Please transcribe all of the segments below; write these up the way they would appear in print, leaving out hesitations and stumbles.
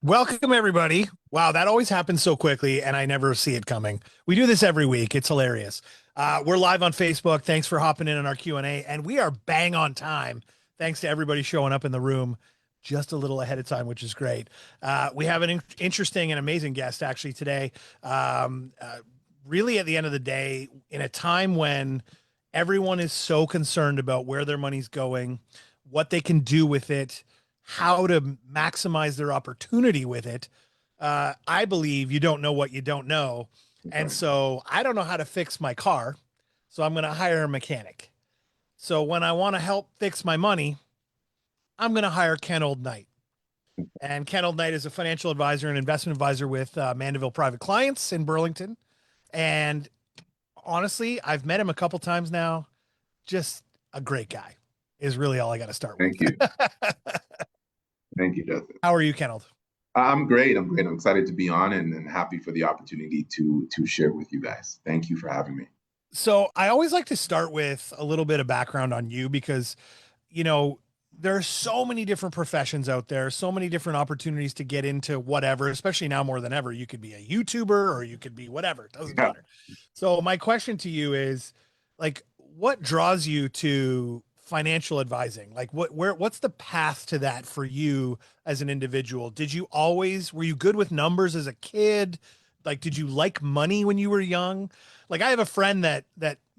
Welcome, everybody. Wow, that always happens so quickly, and I never see it coming. We do this every week. It's hilarious. We're live on Facebook. Thanks for hopping in on our Q&A, and we are bang on time. Thanks to everybody showing up in the room just a little ahead of time, which is great. We have an interesting and amazing guest actually today. Um, uh, Really, at the end of the day, in a time when everyone is so concerned about where their money's going, what they can do with it, how to maximize their opportunity with it. I believe you don't know what you don't know. And Right. so I don't know how to fix my car. So I'm going to hire a mechanic. So when I want to help fix my money, I'm going to hire Kenold Knight. And Kenold Knight is a financial advisor and investment advisor with Mandeville Private Clients in Burlington. And honestly, I've met him a couple times now. Just a great guy is really all I got to start with. Thank you. Thank you, Justin. How are you, Kenold? I'm great. I'm great. I'm excited to be on and happy for the opportunity to share with you guys. Thank you for having me. So I always like to start with a little bit of background on you because, you know, there are so many different professions out there, so many different opportunities to get into whatever, especially now more than ever. You could be a YouTuber or you could be whatever, it doesn't Yeah. matter. So my question to you is like, what draws you to financial advising? Like what's the path to that for you as an individual? Were you good with numbers as a kid? Like, did you like money when you were young? Like I have a friend that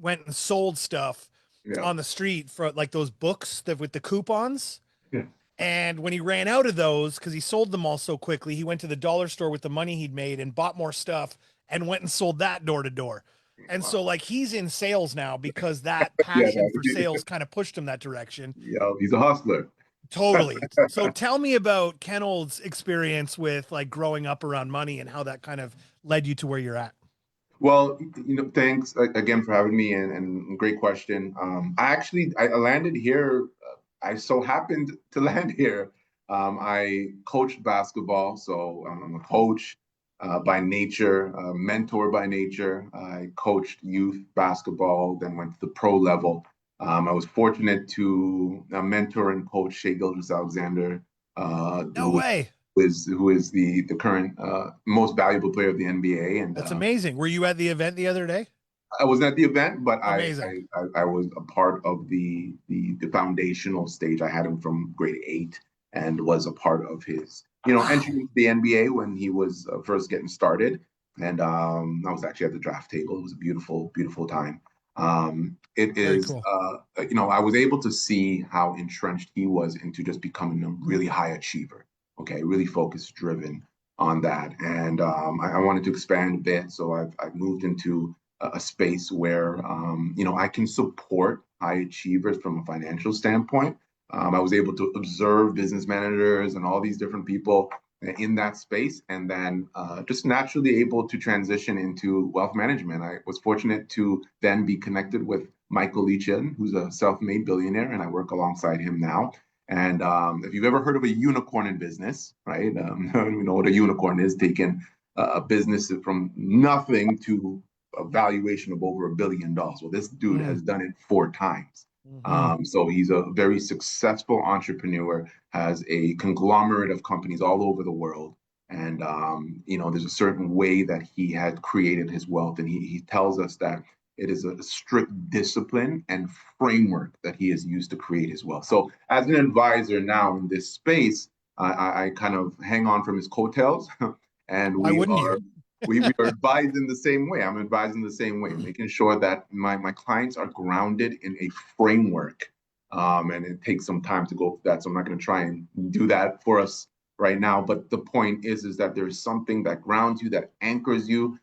went and sold stuff Yeah. on the street for like those books that with the coupons. Yeah. And when he ran out of those, because he sold them all so quickly, he went to the dollar store with the money he'd made and bought more stuff and went and sold that door to door. And Wow. so like he's in sales now because that Yeah. passion for sales kind of pushed him that direction. He's a hustler. Totally. So tell me about Kenold's experience with like growing up around money and how that kind of led you to where you're at. Well, thanks again for having me and great question. I landed here. I so happened to land here. I coached basketball, so I'm a coach by nature, a mentor by nature. I coached youth basketball, then went to the pro level. I was fortunate to mentor and coach Shea Gilgeous-Alexander, No way. who is the current most valuable player of the NBA. And That's amazing. Were you at the event the other day? I wasn't at the event, but Amazing. I was a part of the foundational stage. I had him from grade 8 and was a part of his entry Wow. into the NBA when he was first getting started. And I was actually at the draft table. It was a beautiful time. It Very is, cool. I was able to see how entrenched he was into just becoming a really high achiever. Okay, really focused, driven on that. And I wanted to expand a bit, so I've moved into a space where I can support high achievers from a financial standpoint. I was able to observe business managers and all these different people in that space, and then just naturally able to transition into wealth management. I was fortunate to then be connected with Michael Leachin, who's a self-made billionaire, and I work alongside him now. And if you've ever heard of a unicorn in business, right? We know what a unicorn is, taking a business from nothing to a valuation of over $1 billion. Well, this dude Mm, has done it 4 times. hmm. So he's a very successful entrepreneur, has a conglomerate of companies all over the world. And, there's a certain way that he had created his wealth. And he tells us that it is a strict discipline and framework that he has used to create his wealth. So, as an advisor now in this space, I kind of hang on from his coattails, and Why wouldn't you? we are advised in the same way. I'm advising the same way, making sure that my clients are grounded in a framework. And it takes some time to go through that. So I'm not going to try and do that for us right now. But the point is that there's something that grounds you, that anchors you.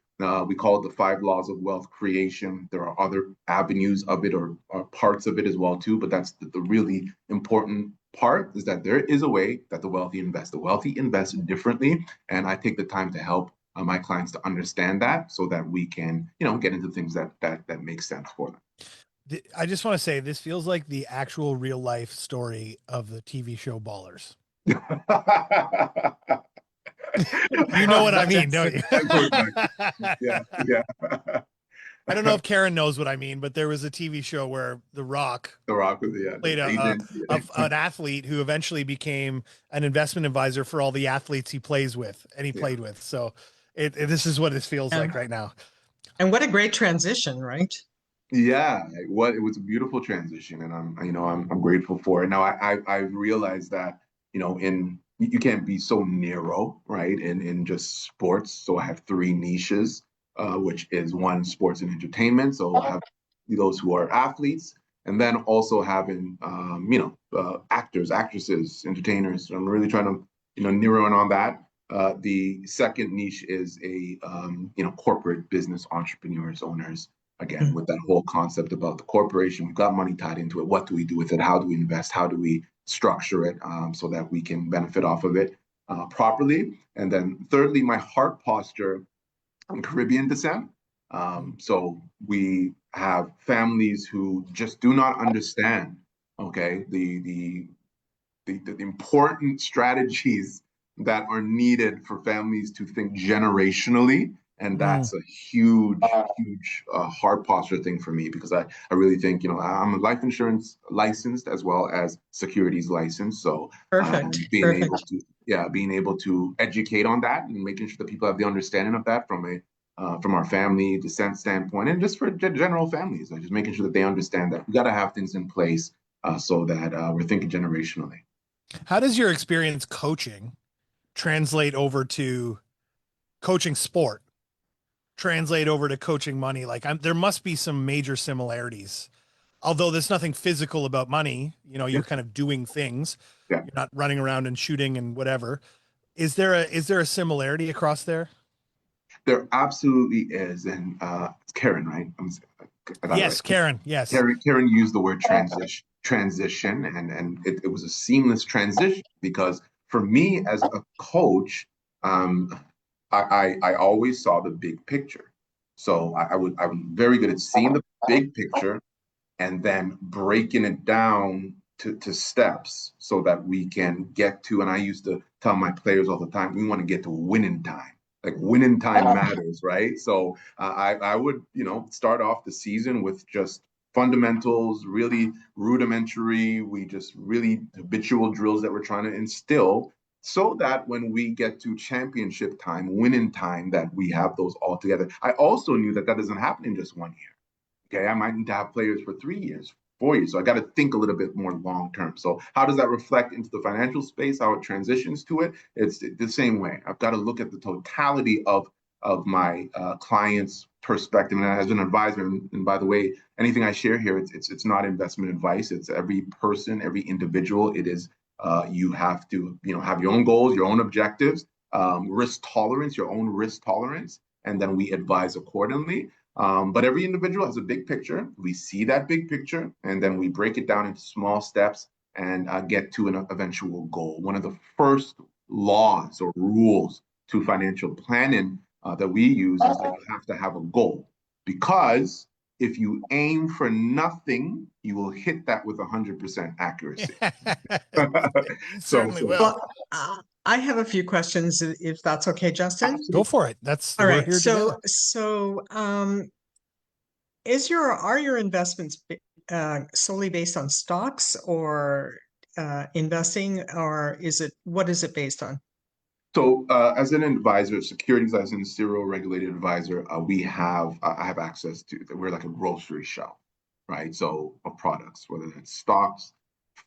We call it the 5 laws of wealth creation. There are other avenues of it or parts of it as well too. But that's the really important part, is that there is a way that the wealthy invest. The wealthy invest differently, and I take the time to help my clients to understand that so that we can, get into things that make sense for them. I just want to say this feels like the actual real life story of the TV show Ballers. You know what I mean, don't you? I've heard that. Yeah, yeah. I don't know if Karen knows what I mean, but there was a TV show where The Rock The Rock was played the agent. an athlete who eventually became an investment advisor for all the athletes he plays with and he Yeah. played with. So this is what it feels like And right now. and what a great transition, right? Yeah, it was a beautiful transition, and I'm grateful for it. Now I realized that in you can't be so narrow, right? In just sports. So I have three niches, which is one, sports and entertainment. So I have those who are athletes, and then also having actors, actresses, entertainers. So I'm really trying to narrow in on that. The second niche is a corporate business entrepreneurs, owners, again, with that whole concept about the corporation. We've got money tied into it. What do we do with it? How do we invest? How do we structure it so that we can benefit off of it properly? And then thirdly, my heart posture, I'm Caribbean descent. So we have families who just do not understand, okay, the important strategies that are needed for families to think generationally. And Mm. that's a huge hard posture thing for me because I really think, I'm a life insurance licensed as well as securities licensed. So Perfect. being able Perfect. to, being able to educate on that and making sure that people have the understanding of that from our family descent standpoint and just for general families, like just making sure that they understand that we got to have things in place so that we're thinking generationally. How does your experience coaching translate over to coaching sport? Translate over to coaching money? Like there must be some major similarities. Although there's nothing physical about money, Yeah, you're kind of doing things. yeah. You're not running around and shooting and whatever. Is there a similarity across there? There absolutely is, and it's Karen, right? I got it right. Yes, Karen. Yes. Karen used the word transition, and it was a seamless transition because for me as a coach, um, I always saw the big picture. So I'm very good at seeing the big picture and then breaking it down to steps so that we can get to, and I used to tell my players all the time, we want to get to winning time. Like winning time matters, right? So I would, start off the season with just fundamentals, really rudimentary. We just really habitual drills that we're trying to instill so that when we get to championship time, winning time, that we have those all together. I also knew that doesn't happen in just 1 year. Okay, I might need to have players for 3 years, 4 years. So I got to think a little bit more long term. So how does that reflect into the financial space? How it transitions to it? It's the same way. I've got to look at the totality of my client's perspective. And as an advisor, and by the way, anything I share here, it's not investment advice. It's every person, every individual. It is you have to have your own goals, your own objectives, risk tolerance, your own risk tolerance, and then we advise accordingly. But every individual has a big picture. We see that big picture, and then we break it down into small steps and get to an eventual goal. One of the first laws or rules to financial planning that we use is that you have to have a goal because if you aim for nothing, you will hit that with 100% accuracy. You so, certainly so will. Well, I have a few questions, if that's okay, Justin. Go absolutely. for it. That's All we're right. here together. So, are your investments solely based on stocks or investing, or what is it based on? So, as an advisor, securities as a serial regulated advisor, I have access to. We're like a grocery shelf, right? So, of products, whether it's stocks,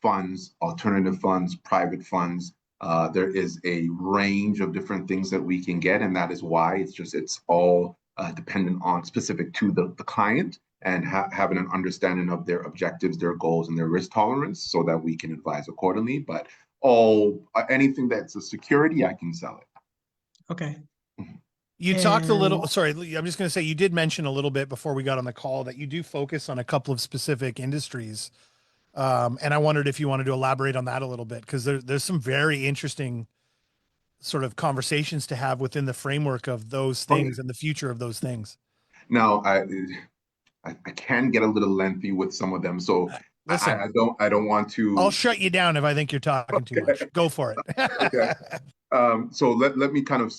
funds, alternative funds, private funds. There is a range of different things that we can get, and that is why it's all dependent on specific to the client and having an understanding of their objectives, their goals, and their risk tolerance, so that we can advise accordingly. But anything that's a security, I can sell it. Okay. Mhm. You talked a And little, sorry, I'm just going to say you did mention a little bit before we got on the call that you do focus on a couple of specific industries. And I wondered if you wanted to elaborate on that a little bit because there's some very interesting sort of conversations to have within the framework of those Oh yeah. things and the future of those things. Now I can get a little lengthy with some of them, so Listen, I don't want I'll to. shut you down if I think you're talking too Okay, much. Go for it. okay. So let me kind of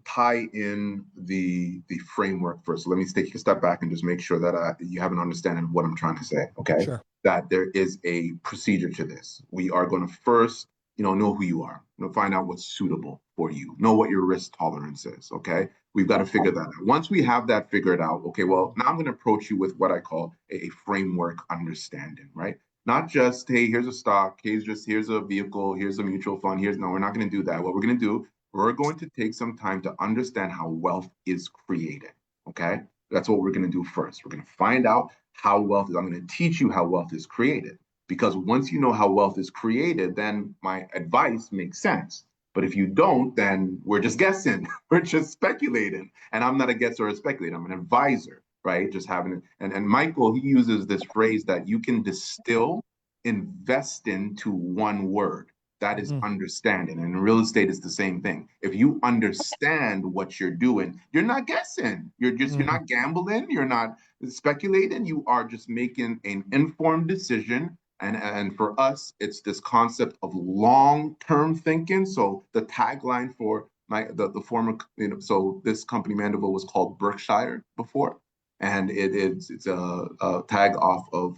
tie in the framework first. So let me take a step back and just make sure that you have an understanding of what I'm trying to say. Okay, Sure. that there is a procedure to this. We are going to first, know who you are, find out what's suitable for you, know what your risk tolerance is. Okay, we've got to figure that out. Once we have that figured out, okay, well, now I'm going to approach you with what I call a framework understanding, right? Not just, hey, here's a stock, here's a vehicle, here's a mutual fund, no, we're not going to do that. What we're going to do, we're going to take some time to understand how wealth is created. Okay. That's what we're going to do first. We're going to find out how wealth is. I'm going to teach you how wealth is created. Because once you know how wealth is created, then my advice makes sense. But if you don't, then we're just guessing, we're just speculating. And I'm not a guesser or a speculator, I'm an advisor, right? Just having it. And Michael, he uses this phrase that you can distill invest into one word. That is understanding. And in real estate, it's the same thing. If you understand what you're doing, you're not guessing. You're not gambling. You're not speculating. You are just making an informed decision. And for us, it's this concept of long-term thinking. So the tagline for the former, so this company Mandeville was called Berkshire before, and it's a tag off of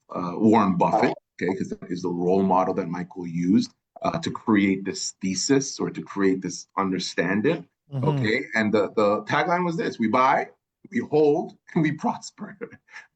Warren Buffett, okay, because that is the role model that Michael used to create this thesis or to create this understanding, okay. And the tagline was this: we buy, we hold, and we prosper.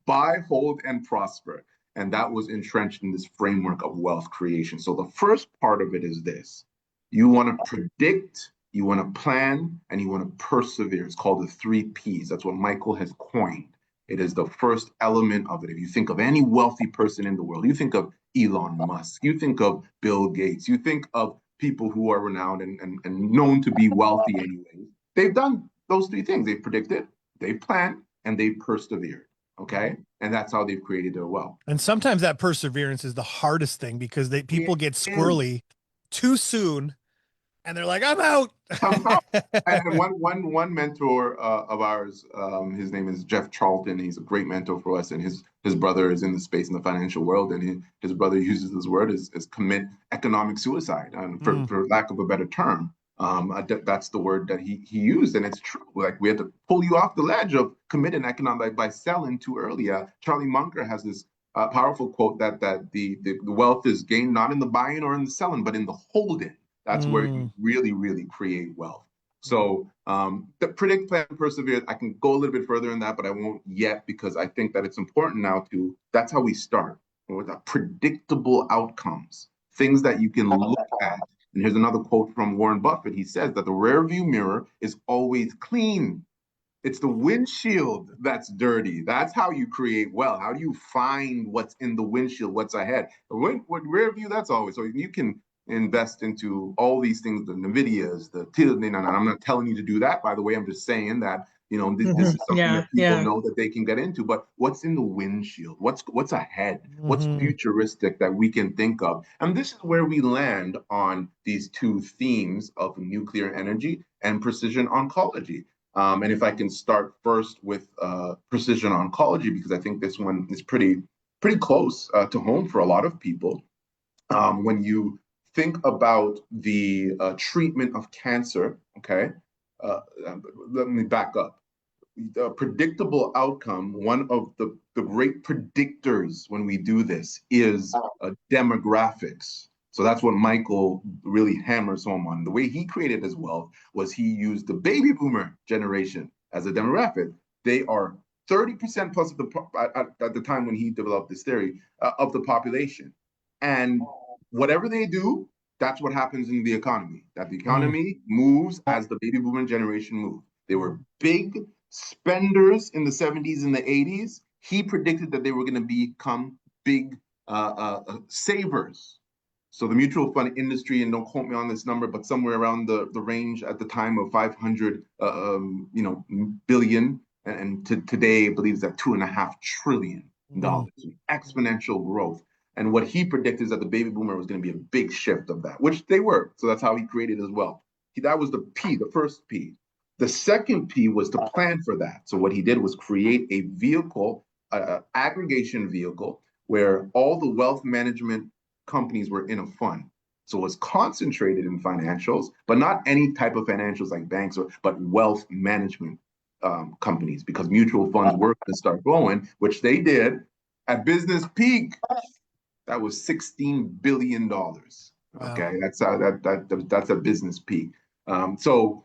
Buy, hold, and prosper. And that was entrenched in this framework of wealth creation. So the first part of it is this: you want to predict, you want to plan, and you want to persevere. It's called the 3 Ps. That's what Michael has coined. It is the first element of it. If you think of any wealthy person in the world, you think of Elon Musk, you think of Bill Gates, you think of people who are renowned and known to be wealthy anyway. They've done those 3 things. They've predicted, they've planned, and they've persevered. Okay. And that's how they've created their wealth. And sometimes that perseverance is the hardest thing because people get squirrely too soon and they're like, I'm out. And one mentor of ours, his name is Jeff Charlton. He's a great mentor for us, and his brother is in the space in the financial world, and his brother uses this word is commit economic suicide, and for lack of a better term. That's the word that he used, and it's true. Like, we had to pull you off the ledge of committing economic by selling too early. Charlie Munger has this powerful quote that the wealth is gained not in the buying or in the selling, but in the holding. That's where you really, really create wealth. So the predict, plan, persevere, I can go a little bit further in that, but I won't yet, because I think that it's important now that's how we start with predictable outcomes, things that you can look at. And here's another quote from Warren Buffett. He says that the rear view mirror is always clean. It's the windshield that's dirty. That's how you create wealth. How do you find what's in the windshield, what's ahead? What rear view, that's always. So you can invest into all these things, the Nvidias, and I'm not telling you to do that, by the way. I'm just saying that, this is something that people know that they can get into. But what's in the windshield? What's ahead? What's futuristic that we can think of? And this is where we land on these 2 themes of nuclear energy and precision oncology. And if I can start first with precision oncology, because I think this one is pretty close to home for a lot of people. When you think about the treatment of cancer, okay, let me back up. The predictable outcome, one of the great predictors when we do this is demographics. So that's what Michael really hammers home on. The way he created his wealth was he used the baby boomer generation as a demographic. They are 30% plus of at the time when he developed this theory of the population. And whatever they do, that's what happens in the economy. That the economy moves as the baby boomer generation moved. They were big spenders in the 70s and the 80s. He predicted that they were going to become big savers. So the mutual fund industry, and don't quote me on this number, but somewhere around the range at the time of 500 billion, and today I believe it's at $2.5 trillion. Exponential growth. And what he predicted is that the baby boomer was going to be a big shift of that, which they were. So that's how he created as well. That was the P, the first P. The second P was to plan for that. So what he did was create a vehicle, aggregation vehicle, where all the wealth management companies were in a fund. So it's concentrated in financials, but not any type of financials like banks but wealth management companies, because mutual funds were going to start growing, which they did at business peak. That was $16 billion. Wow. Okay, that's a business peak. So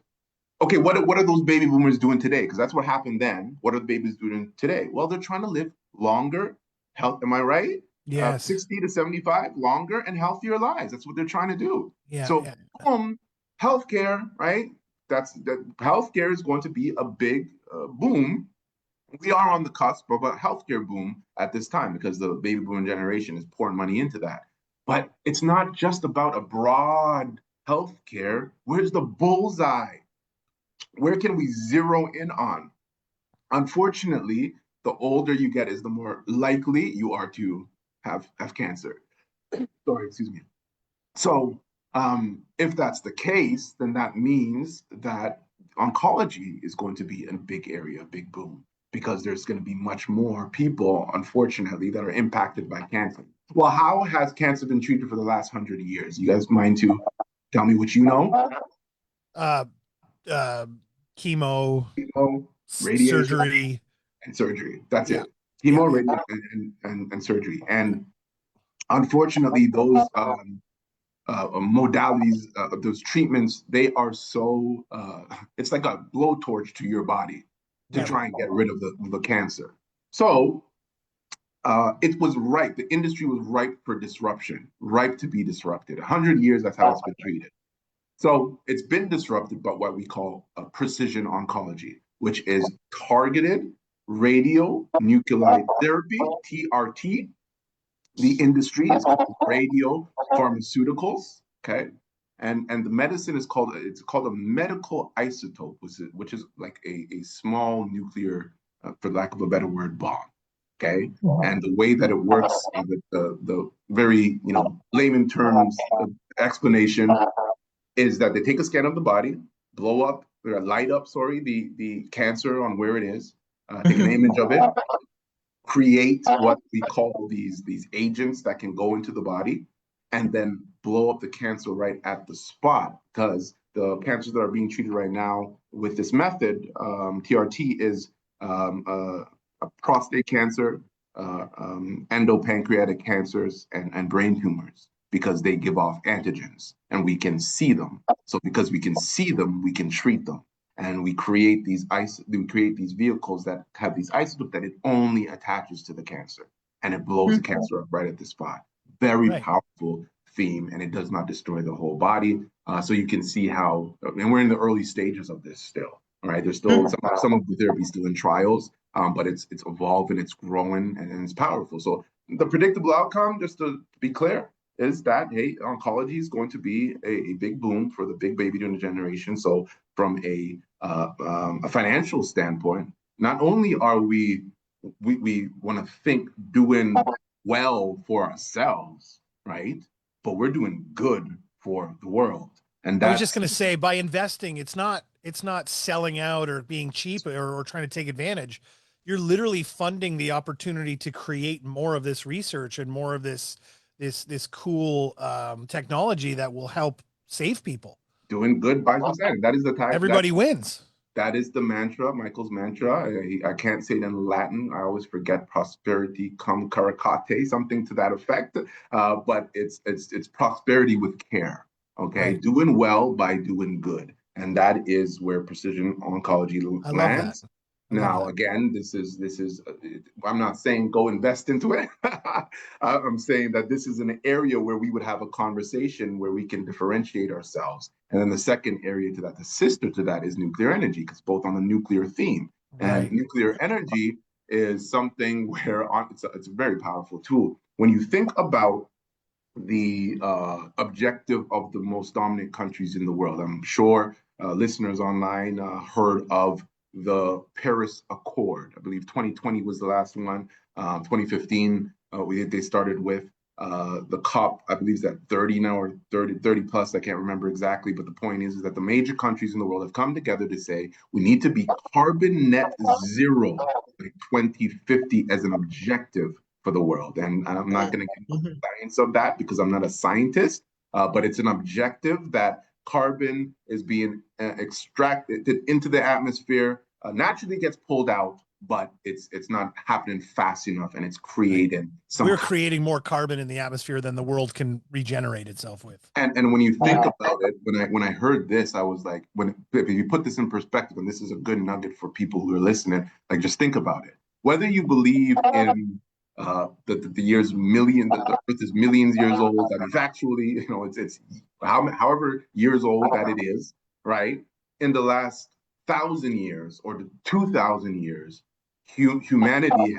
okay, what are those baby boomers doing today? Because that's what happened then. What are the babies doing today? Well, they're trying to live longer, health. Am I right? Yes. 60 to 75, longer and healthier lives. That's what they're trying to do. Yeah. So, Yeah. boom, healthcare, right? That healthcare is going to be a big boom. We are on the cusp of a healthcare boom at this time because the baby boom generation is pouring money into that. But it's not just about a broad healthcare. Where's the bullseye? Where can we zero in on? Unfortunately, the older you get is the more likely you are to have cancer. Sorry, excuse me. So if that's the case, then that means that oncology is going to be a big area, a big boom, because there's going to be much more people, unfortunately, that are impacted by cancer. Well, how has cancer been treated for the last 100 years? You guys mind to tell me what you know? Uh, uh, chemo, Chemo, radiation, surgery. and surgery. That's Yeah. it. Yeah. Chemo, Yeah. radiation, and surgery. And unfortunately, those modalities, those treatments, they are so, it's like a blowtorch to your body to Right. try and get rid of the cancer. So it was ripe. The industry was ripe for disruption, ripe to be disrupted. 100 years, that's how it's been treated. So it's been disrupted by what we call precision oncology, which is targeted radio nuclide therapy, TRT. The industry is called radio pharmaceuticals. Okay. And the medicine is called, it's called a medical isotope, which is like a small nuclear, for lack of a better word, bomb. Okay. And the way that it works, the very, layman terms explanation is that they take a scan of the body, blow up, or light up, sorry, the cancer on where it is, take an image of it, create what we call these agents that can go into the body, and then blow up the cancer right at the spot. Because the cancers that are being treated right now with this method, TRT, is a prostate cancer, endopancreatic cancers, and brain tumors, because they give off antigens and we can see them. So because we can see them, we can treat them. And we create these vehicles that have these isotopes that it only attaches to the cancer, and it blows the cancer up right at the spot. Very Right. powerful theme, and it does not destroy the whole body. So you can see how, and we're in the early stages of this still. All right, there's still some of the therapy still in trials, but it's evolving, it's growing, and it's powerful. So the predictable outcome, just to be clear, is that, hey, oncology is going to be a big boom for the big baby boom generation. So from a financial standpoint, not only are we want to think doing well for ourselves, right? But we're doing good for the world, and I was just that's going to say, by investing, it's not selling out or being cheap or trying to take advantage. You're literally funding the opportunity to create more of this research and more of this cool technology that will help save people. doing good by society. That is the type that Everybody wins. that is the mantra, Michael's mantra. I can't say it in Latin. I always forget prosperity cum caricate, something to that effect. But it's prosperity with care. Okay, Right. doing well by doing good, and that is where precision oncology I love that. lands. I love Now, that. again, this is. I'm not saying go invest into it. I'm saying that this is an area where we would have a conversation where we can differentiate ourselves. And then the second area to that, the sister to that, is nuclear energy, because both on the nuclear theme. And Right. nuclear energy is something where it's a very powerful tool. When you think about the objective of the most dominant countries in the world, I'm sure listeners online heard of the Paris Accord. I believe 2020 was the last one. 2015, they started with the COP, I believe, is at 30 now, or 30 plus. I can't remember exactly. But the point is that the major countries in the world have come together to say we need to be carbon net zero by 2050 as an objective for the world. And I'm not going to get into the science of that because I'm not a scientist, but it's an objective that carbon is being extracted into the atmosphere, naturally gets pulled out, but it's not happening fast enough, and it's creating some. We're creating more carbon in the atmosphere than the world can regenerate itself with. And when you think about it, when I heard this, I was like, if you put this in perspective, and this is a good nugget for people who are listening, like just think about it. Whether you believe in the years million, that the Earth is millions years old, that is actually, it's however years old that it is, right? In the last 1,000 years or the 2,000 years, humanity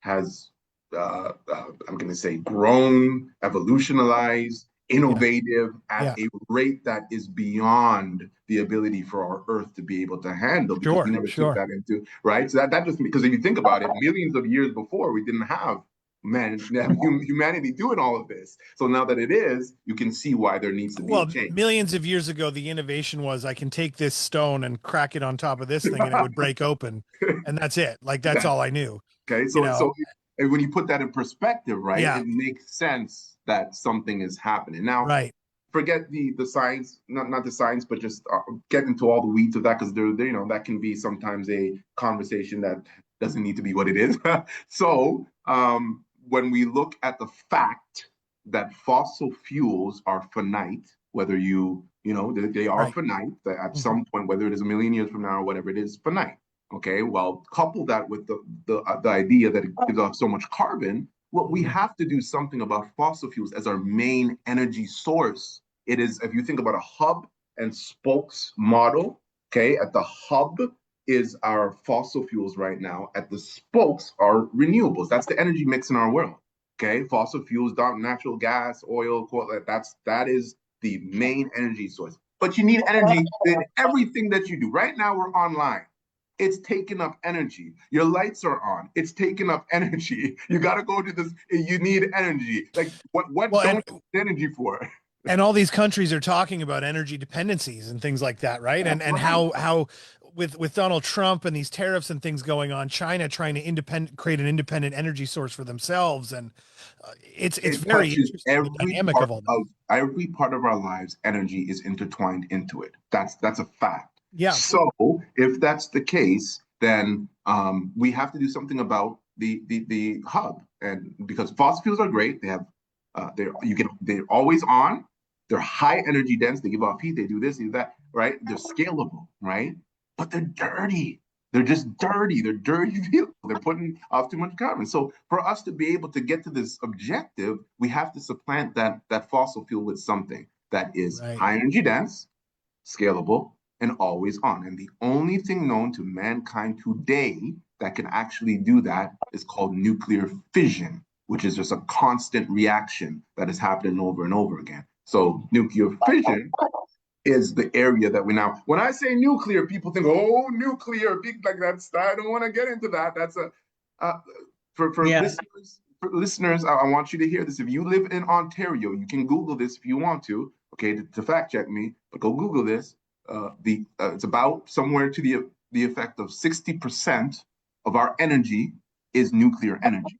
has I'm going to say grown, evolutionalized, innovative at a rate that is beyond the ability for our Earth to be able to handle, because we never took that into, right? So that just, because if you think about it, millions of years before, we didn't have humanity doing all of this. So now that it is, you can see why there needs to be a change. Millions of years ago, the innovation was I can take this stone and crack it on top of this thing and it would break open. And that's it. Like, that's all I knew. Okay. So when you put that in perspective, right, it makes sense that something is happening. Now, forget the science, not the science, but just get into all the weeds of that, because that can be sometimes a conversation that doesn't need to be what it is. So when we look at the fact that fossil fuels are finite, whether they are finite, that at some point, whether it is a million years from now or whatever, it is finite. Okay, well, couple that with the idea that it gives off so much carbon. What we have to do something about fossil fuels as our main energy source. It is, if you think about a hub and spokes model, okay, at the hub is our fossil fuels right now. At the spokes are renewables. That's the energy mix in our world. Okay, fossil fuels, natural gas, oil, coal, that is the main energy source. But you need energy in everything that you do. Right now, we're online. It's taking up energy. Your lights are on. It's taking up energy. You got to go to this. You need energy. Like, what don't you need energy for? And all these countries are talking about energy dependencies and things like that, right? And how with Donald Trump and these tariffs and things going on, China trying to create an independent energy source for themselves, and it's very interesting, the dynamic of all that. Every part of our lives, energy is intertwined into it. That's a fact. Yeah. So if that's the case, then we have to do something about the hub, and because fossil fuels are great, they have they're always on, they're high energy dense, they give off heat, they do this, they do that, right? They're scalable, right? But they're dirty. They're just dirty. They're dirty vehicles. They're putting off too much carbon. So for us to be able to get to this objective, we have to supplant that fossil fuel with something that is high energy dense, scalable, and always on. And the only thing known to mankind today that can actually do that is called nuclear fission, which is just a constant reaction that is happening over and over again. So nuclear fission is the area that when I say nuclear, people think, oh, nuclear, big, like that's, I don't want to get into that. That's for listeners, I want you to hear this. If you live in Ontario, you can Google this if you want to, okay, to fact check me, but go Google this. It's about somewhere to the effect of 60% of our energy is nuclear energy.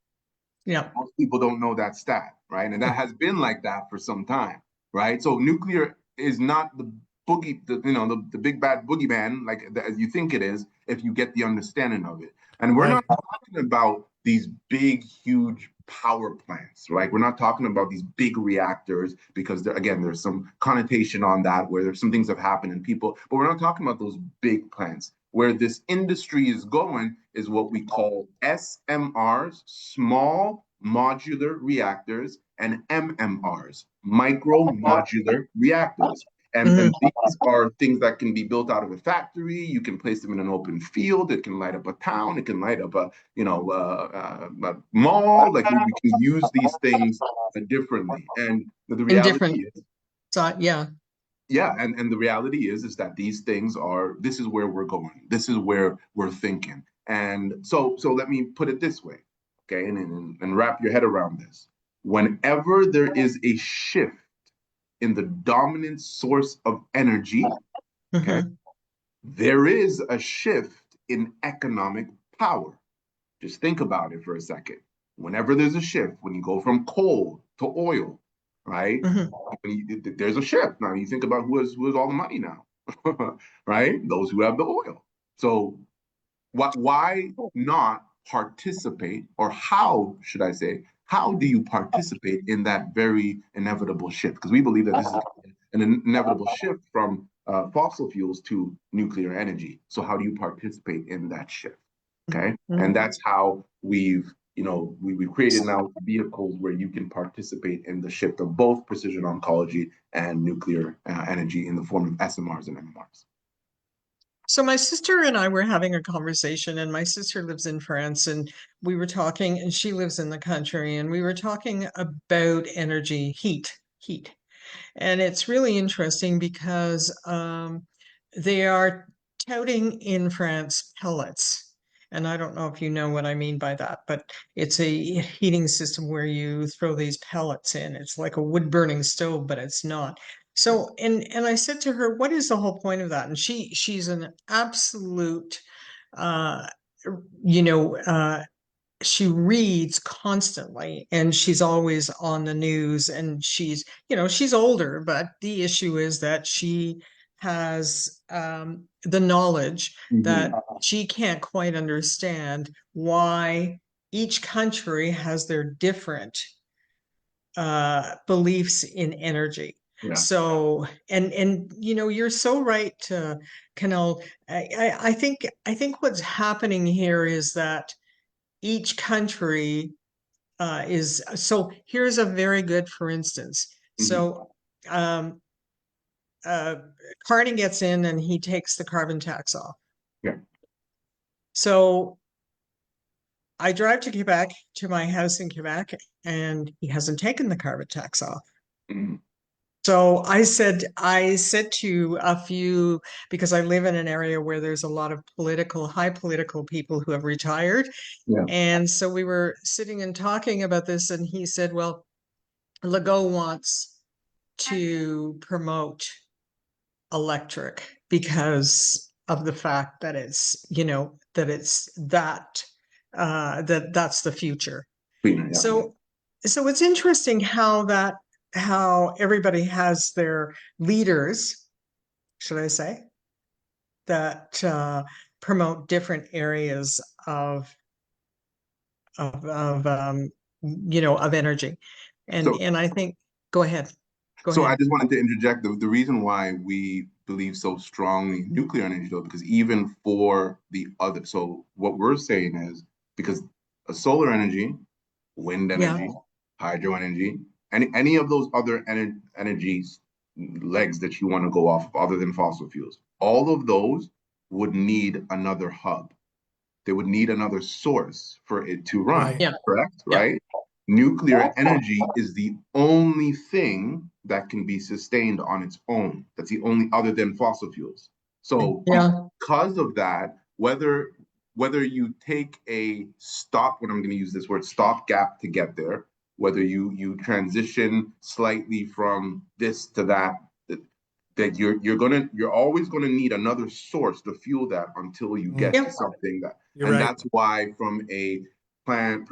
Yeah. Most people don't know that stat, right? And that has been like that for some time, right? So nuclear is not the big bad boogeyman as you think it is, if you get the understanding of it. And we're not talking about these big, huge power plants, right? We're not talking about these big reactors, because there's some connotation on that where there's some things have happened in people, but we're not talking about those big plants. Where this industry is going is what we call SMRs, small modular reactors, and MMRs, micro modular reactors. And these are things that can be built out of a factory. You can place them in an open field. It can light up a town. It can light up a mall. Like we can use these things differently. And the reality is, and the reality is that these things this is where we're going. This is where we're thinking. And so let me put it this way, okay, and wrap your head around this. Whenever there is a shift in the dominant source of energy, okay, there is a shift in economic power. Just think about it for a second. Whenever there's a shift, when you go from coal to oil, right? Mhm. There's a shift. Now you think about who has all the money now, right? Those who have the oil. So why not participate, or how should I say, how do you participate in that very inevitable shift? Because we believe that this is an inevitable shift from fossil fuels to nuclear energy. So how do you participate in that shift? Okay, and that's how we've created now vehicles where you can participate in the shift of both precision oncology and nuclear energy in the form of SMRs and MMRs. So my sister and I were having a conversation, and my sister lives in France, and we were talking, and she lives in the country, and we were talking about energy, heat. And it's really interesting because they are touting in France pellets. And I don't know if you know what I mean by that, but it's a heating system where you throw these pellets in. It's like a wood burning stove, but it's not. So, and I said to her, what is the whole point of that? And she's an absolute, uh, you know, she reads constantly, and she's always on the news, and she's older, but the issue is that she has the knowledge that she can't quite understand why each country has their different beliefs in energy. Yeah. So, and you're so right, Kenold. I think what's happening here is that each country is so. Here's a very good, for instance. So um, uh, Carney gets in and he takes the carbon tax off. Yeah. So I drive to Quebec, to my house in Quebec, and he hasn't taken the carbon tax off. Mhm. So I said to a few, because I live in an area where there's a lot of high political people who have retired. Yeah. And so we were sitting and talking about this, and he said, well, Legault wants to promote electric because of the fact that that's the future. Cleaner, yeah. So it's interesting how everybody has their leaders, should I say, that promote different areas of energy. And So, and I think, go ahead. Go so I ahead. just wanted to interject the reason why we believe so strongly in nuclear energy, though, because even for the other, so what we're saying is because a solar energy, wind Yeah. energy, hydro energy, any of those other energies legs that you want to go off of other than fossil fuels, all of those would need another hub. They would need another source for it to run, Right. Yeah. correct? Yeah. Right? Nuclear energy is the only thing that can be sustained on its own. That's the only other than fossil fuels. So Yeah. because of that, whether you take a stop, when I'm going to use this word stopgap to get there, whether you transition slightly from this to that, that you're always gonna need another source to fuel that until you Mm, get Yeah. to something that, you're and right. that's why from a plan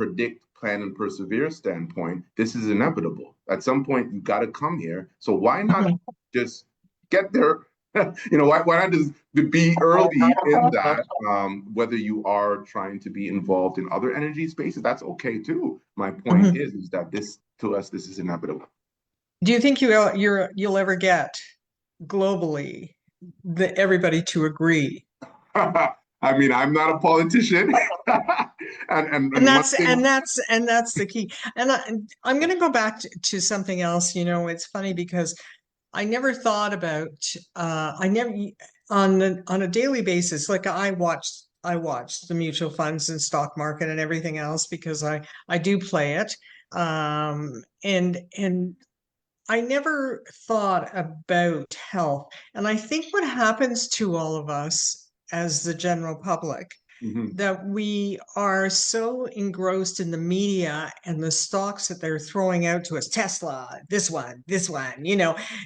and persevere standpoint, this is inevitable. At some point, you got to come here. So why not Mhm. just get there? Why not just be early in that? Whether you are trying to be involved in other energy spaces, that's okay too. My point Mhm. is that this to us, this is inevitable. Do you think you'll ever get globally everybody to agree? I mean, I'm not a politician, And and one that's thing. and that's and that's the key. And I'm going to go back to something else. It's funny because I never thought about I never on a daily basis. Like I watched the mutual funds and stock market and everything else because I do play it. And I never thought about health. And I think what happens to all of us as the general public, Mhm. that we are so engrossed in the media and the stocks that they're throwing out to us, Tesla, this one,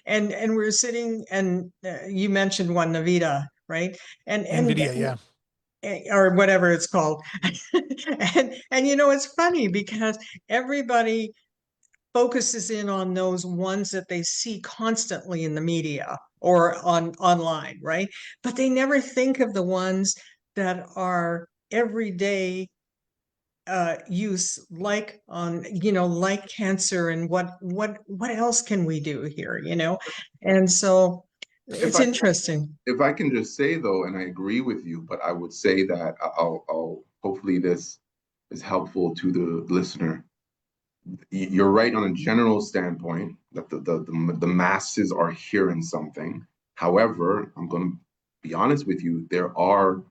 and we're sitting, and you mentioned one, Navita, right? And Nvidia, yeah. or whatever it's called. And it's funny because everybody focuses in on those ones that they see constantly in the media or online, right? But they never think of the ones that are everyday use, like like cancer, and what else can we do here, And so If it's I interesting. if I can just say though, and I agree with you, but I would say that I'll hopefully this is helpful to the listener. You're right on a general standpoint that the masses are hearing something. However, I'm going to be honest with you, there are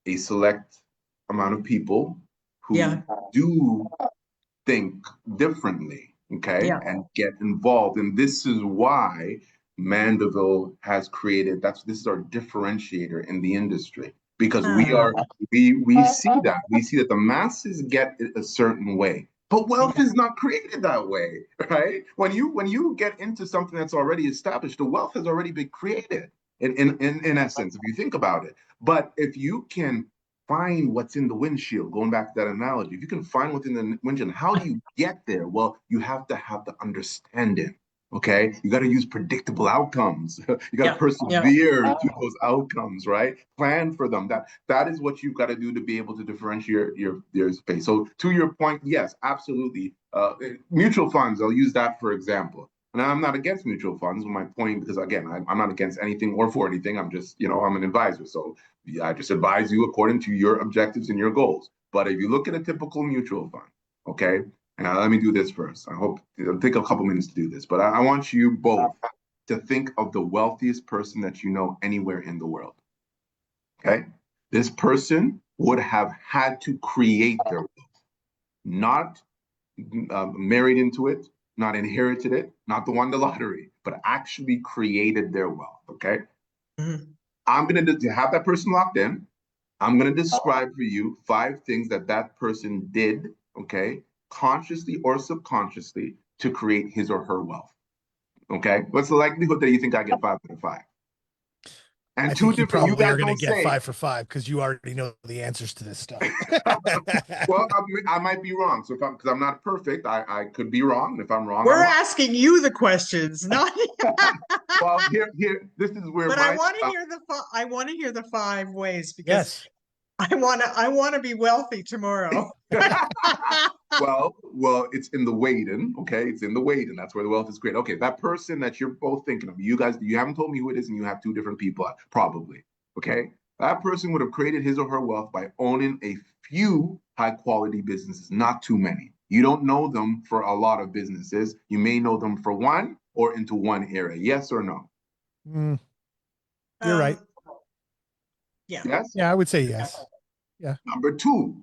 a select amount of people who Yeah, do think differently, okay, yeah. and get involved. And this is why Mandeville has created this is our differentiator in the industry because Ah, we see that. We see that the masses get it a certain way. But wealth yeah. is not created that way, right? When you get into something that's already established, the wealth has already been created in essence, if you think about it. But if you can find what's in the windshield, going back to that analogy, if you can find what's in the windshield, how do you get there? Well, you have to have the understanding. Okay, you got to use predictable outcomes. You got to Yeah, yeah. persevere to those outcomes, right? Plan for them. That is what you've got to do to be able to differentiate your space. So to your point, yes, absolutely. Mutual funds, I'll use that for example. And I'm not against mutual funds. My point, because again, I'm not against anything or for anything. I'm just, I'm an advisor. So I just advise you according to your objectives and your goals. But if you look at a typical mutual fund, okay, and let me do this first. I hope it'll take a couple minutes to do this, but I want you both to think of the wealthiest person that you know anywhere in the world. Okay, this person would have had to create their wealth, not married into it, not inherited it, not the won the lottery, but actually created their wealth. Okay, Mhm. I'm going to have that person locked in. I'm going to describe for you 5 things that that person did, okay, consciously or subconsciously to create his or her wealth. Okay. What's the likelihood that you think I get 5 out of 5? I And two think you different, you probably guys are going to don't get say. 5 for 5 because you already know the answers to this stuff. Well, I might be wrong. So because I'm not perfect, I could be wrong. If I'm wrong, I'm We're wrong. asking you the questions, not. Well, this is where But I my want to hear I want to hear the 5 ways, because Yes. I want to be wealthy tomorrow. well, it's in the waiting. Okay, it's in the waiting. That's where the wealth is created. Okay, that person that you're both thinking of, you guys, you haven't told me who it is, and you have 2 different people, probably. Okay, that person would have created his or her wealth by owning a few high quality businesses, not too many. You don't know them for a lot of businesses. You may know them for one or into one area. Yes or no? Mm, you're right. Um, yeah. Yes. Yeah, I would say yes. Yeah. Number 2,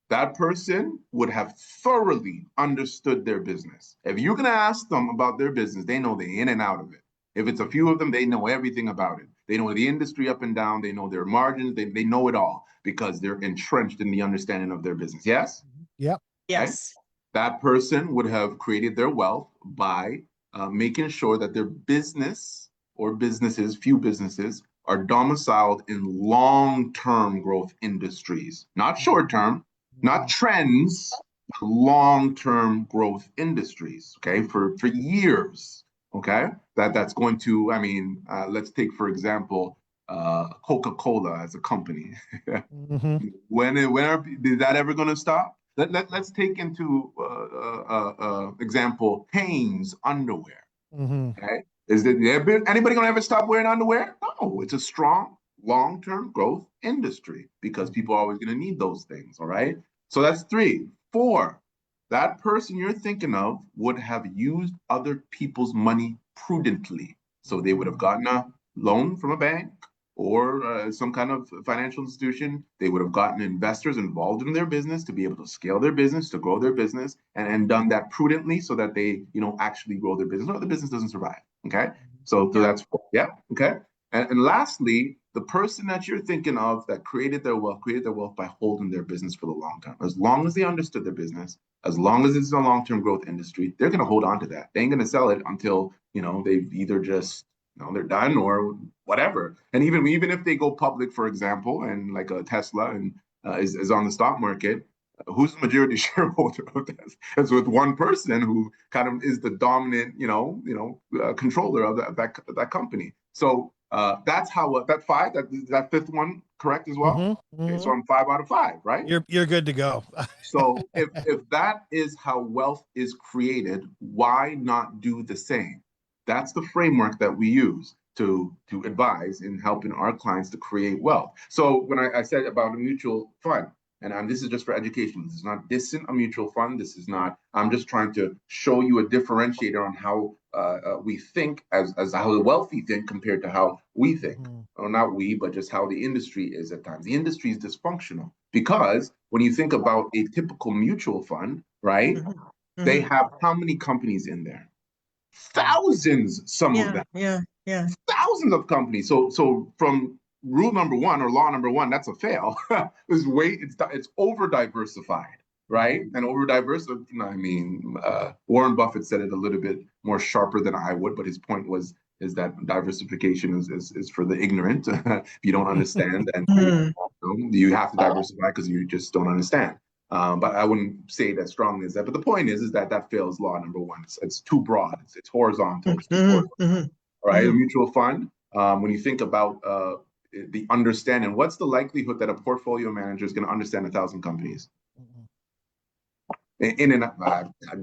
that person would have thoroughly understood their business. If you're going to ask them about their business, they know the in and out of it. If it's a few of them, they know everything about it. They know the industry up and down. They know their margins. They know it all because they're entrenched in the understanding of their business. Yes? Yep. Okay. Yes. That person would have created their wealth by making sure that their business or businesses, few businesses, are domiciled in long-term growth industries, not short-term, not trends, long-term growth industries. Okay, for years. Okay, that's going to. I mean, let's take for example Coca-Cola as a company. Mm-hmm. Is that ever going to stop? Let's take into example Hanes underwear. Mm-hmm. Okay, is there anybody going to ever stop wearing underwear? No, it's a strong long-term growth industry because people are always going to need those things. All right, so that's 3. 4, that person you're thinking of would have used other people's money prudently, so they would have gotten a loan from a bank or some kind of financial institution. They would have gotten investors involved in their business to be able to scale their business, to grow their business, and done that prudently so that they, actually grow their business. No, the business doesn't survive. Okay. So Yeah. that's, yeah. Okay. And lastly, the person that you're thinking of that created their wealth by holding their business for the long term. As long as they understood their business, as long as it's a long-term growth industry, they're going to hold on to that. They ain't going to sell it until, they've either just, they're done or whatever. And even if they go public, for example, and like a Tesla and is on the stock market, who's the majority shareholder of this? It's with one person who kind of is the dominant, controller of that company. So that's how that five, that fifth one, correct as well. Okay, so I'm 5 out of 5, right? You're good to go. So if that is how wealth is created, why not do the same? That's the framework that we use to advise in helping our clients to create wealth. So when I said about a mutual fund, and this is just for education. This is not dissing a mutual fund. This is not. I'm just trying to show you a differentiator on how we think as how the wealthy think compared to how we think. Well, not we, but just how the industry is at times. The industry is dysfunctional because when you think about a typical mutual fund, right? They have how many companies in there? Thousands, some of them. Yeah. Thousands of companies. So from rule number one or law number one, that's a fail. It's over diversified, right? And over diversified, Warren Buffett said it a little bit more sharper than I would, but his point is that diversification is for the ignorant. If you don't understand, and you have to diversify because you just don't understand. But I wouldn't say it as strongly as that. But the point is that fails law number one. It's too broad. It's horizontal. It's too horizontal. All right, a mutual fund. When you think about the understanding, what's the likelihood that a portfolio manager is going to understand 1,000 companies? I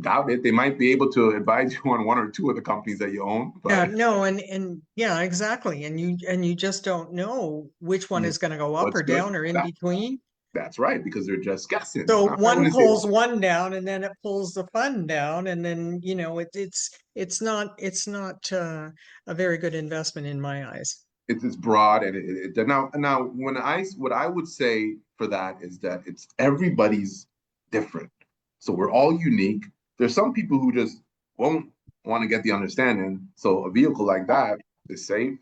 doubt it. They might be able to advise you on one or two of the companies that you own. But and yeah, exactly. And you just don't know which one is going to go up or down or in between. That's right, because they're just guessing. So one pulls one down, and then it pulls the fund down, and then it's not a very good investment in my eyes. It's broad, and now what I would say for that is that it's everybody's different. So we're all unique. There's some people who just won't want to get the understanding. So a vehicle like that is safe.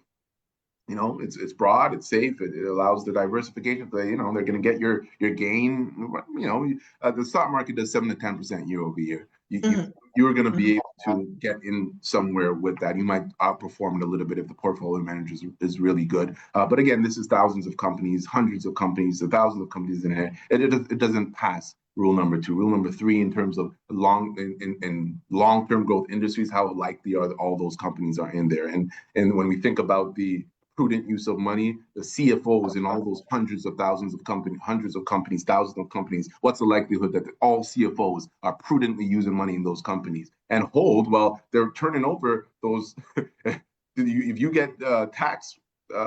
It's broad, it's safe, it allows the diversification. They're going to get your gain. The stock market does 7 to 10% year over year. You're going to be able to get in somewhere with that. You might outperform it a little bit if the portfolio manager is really good. But again, this is thousands of companies, hundreds of companies, thousands of companies in here. It doesn't pass rule number 2. Rule number 3, in terms of long-term growth industries, how likely are all those companies are in there? And when we think about the prudent use of money, the CFOs in all those hundreds of companies, thousands of companies, what's the likelihood that all CFOs are prudently using money in those companies? And they're turning over those. If you get tax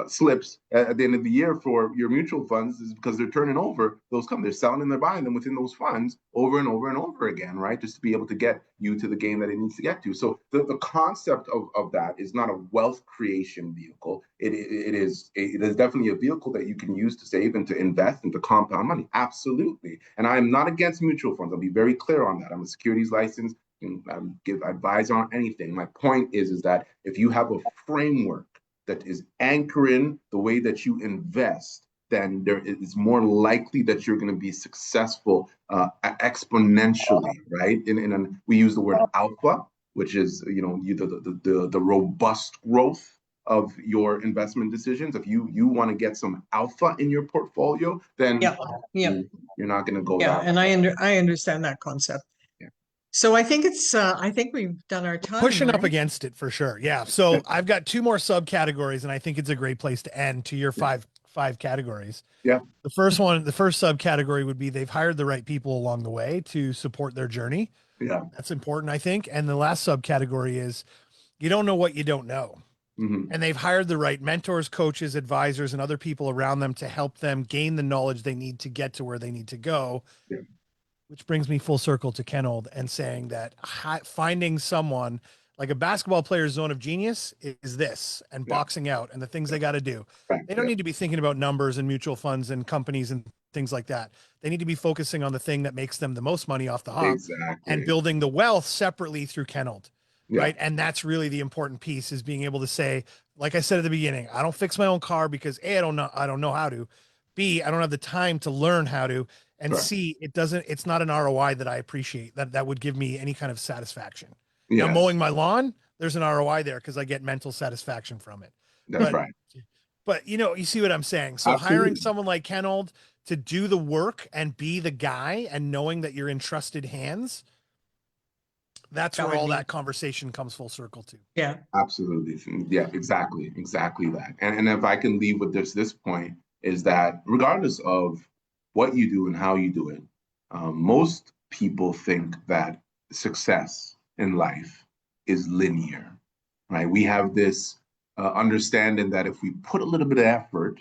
slips at the end of the year for your mutual funds, is because they're turning over those companies. They're selling and they're buying them within those funds over and over and over again, right? Just to be able to get you to the game that it needs to get to. So the concept of that is not a wealth creation vehicle. It is definitely a vehicle that you can use to save and to invest and to compound money. Absolutely. And I'm not against mutual funds. I'll be very clear on that. I'm a securities license and give advice on anything. My point is that if you have a framework that is anchoring the way that you invest, then there is more likely that you're going to be successful exponentially, right? We use the word alpha, which is the robust growth of your investment decisions. If you want to get some alpha in your portfolio, then you're not going to go that way. And I understand that concept. So I think we've done our time. Pushing up against it for sure. Yeah. So I've got 2 more subcategories, and I think it's a great place to end to your five categories. Yeah. The first subcategory would be they've hired the right people along the way to support their journey. Yeah. That's important, I think. And the last subcategory is you don't know what you don't know. And they've hired the right mentors, coaches, advisors, and other people around them to help them gain the knowledge they need to get to where they need to go. Yeah. Which brings me full circle to Kenold and saying that finding someone like a basketball player's zone of genius is this, and boxing out and the things they got to do. Right. They don't need to be thinking about numbers and mutual funds and companies and things like that. They need to be focusing on the thing that makes them the most money off the hop and building the wealth separately through Kenold. Right. And that's really the important piece, is being able to say, like I said at the beginning, I don't fix my own car because A, I don't know how to. B, I don't have the time to learn how to. And C, it's not an ROI that I appreciate, that would give me any kind of satisfaction. Yes. Now, mowing my lawn, there's an ROI there because I get mental satisfaction from it. That's right. But you see what I'm saying. So hiring Absolutely. someone like Kenold to do the work and be the guy, and knowing that you're in trusted hands, that's That where would all be, that conversation comes full circle to. yeah. Absolutely. Yeah, exactly that. And if I can leave with this point is that regardless of what you do and how you do it, most people think that success in life is linear, right? We have this understanding that if we put a little bit of effort,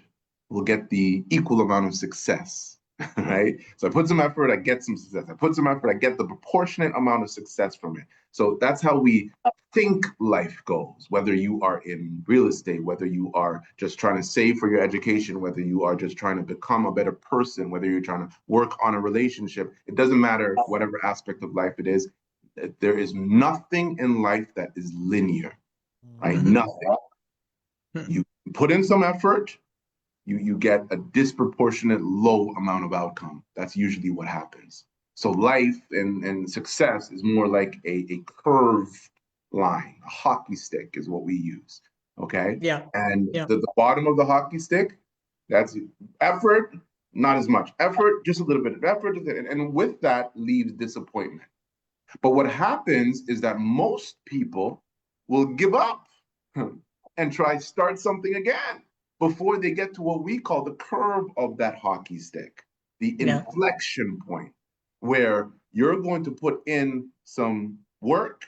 we'll get the equal amount of success, right? So I put some effort, I get some success. I put some effort, I get the proportionate amount of success from it. So that's how we think life goes, whether you are in real estate, whether you are just trying to save for your education, whether you are just trying to become a better person, whether you're trying to work on a relationship, it doesn't matter whatever aspect of life it is. There is nothing in life that is linear, right? Mhm. Nothing. Mhm. You put in some effort, you get a disproportionate low amount of outcome. That's usually what happens. So life and success is more like a curved line. A hockey stick is what we use. Okay. Yeah. And Yeah. the bottom of the hockey stick, that's effort, not as much effort, just a little bit of effort. And with that leaves disappointment. But what happens is that most people will give up and try start something again before they get to what we call the curve of that hockey stick, the Yeah. inflection point, where you're going to put in some work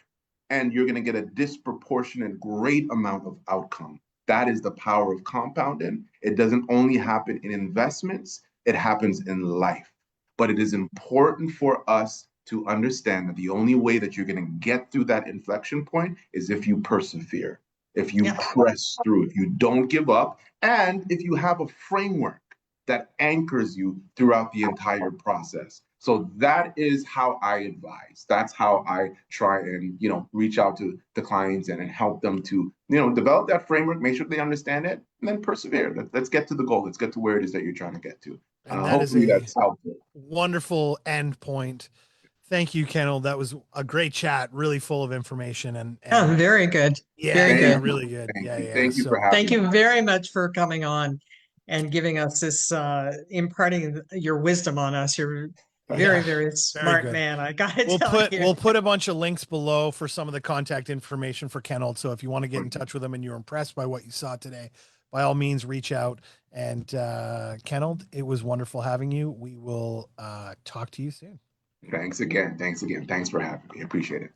and you're going to get a disproportionate great amount of outcome. That is the power of compounding. It doesn't only happen in investments, it happens in life. But it is important for us to understand that the only way that you're going to get through that inflection point is if you persevere, if you Yeah. press through, if you don't give up, and if you have a framework that anchors you throughout the entire process. So that is how I advise. That's how I try and reach out to the clients and help them to develop that framework, make sure they understand it, and then persevere. Let's get to the goal. Let's get to where it is that you're trying to get to. And that is Hopefully a that's helpful. wonderful end point. Thank you, Kennel. That was a great chat, really full of information Oh, and very good. Very yeah, Thank good. you. really good. Thank Yeah, you. yeah. Thank you for So Thank having me. you very much for coming on and giving us this, imparting your wisdom on us. You're very, yeah, very very smart good. man. I gotta We'll tell put you. we'll put a bunch of links below for some of the contact information for Kenold. So if you want to get in touch with him and you're impressed by what you saw today, by all means reach out. And Kenold, it was wonderful having you. We will talk to you soon. Thanks again. Thanks again. Thanks for having me. Appreciate it.